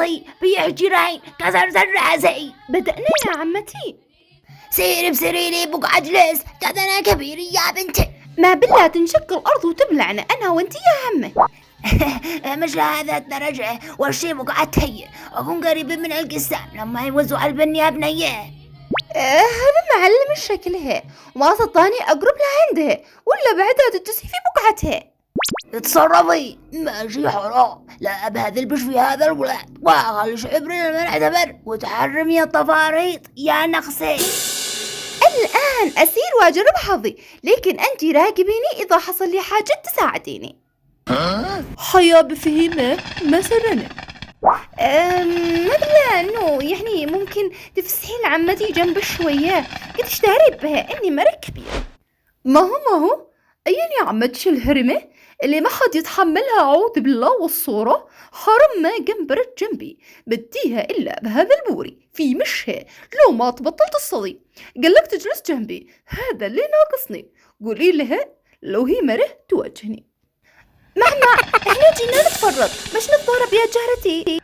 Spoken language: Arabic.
راسي بيح جيران كسرت راسي. بدأنا يا عمتي. سيري بسيري لي بقعة جلس كذا كبير يا بنتي. ما بالله تنشق الأرض وتبلعنا أنا وأنتي يا عمي. مش لهذا الدرجة، والشي بقعتي أكون قريب من القسام لما يوزعوا البنية بنية. هذا معلم الشكلها وما صدقني أقرب لعندها ولا بعدها تجلسي في بقعتها. اتصرفي ماشي حرام، لا أبهذل بش في هذا الولاد وأخلي شعبرنا ما نعتبر وتحرمي التفاريط يا نقصي. الآن أسير وأجرب حظي، لكن أنت راقبيني إذا حصل لي حاجة تساعديني. حيا بفهمه مثلا. ما بالله إنه يعني ممكن تفسحي لعمتي جنب شوية، قد اشتهرت بها إني مرة كبيرة. ما هو أين يا عمتش الهرمة اللي ما حد يتحملها، أعوذ بالله والصورة، حرم ما جنبرت جنبي بديها إلا بهذا البوري في مشها لو ما تبطلت الصدي. قالك تجلس جنبي، هذا اللي ناقصني. قولي لها لو هي مره تواجهني. ماما احنا جينا نتفرج مش نتضارب يا جارتي.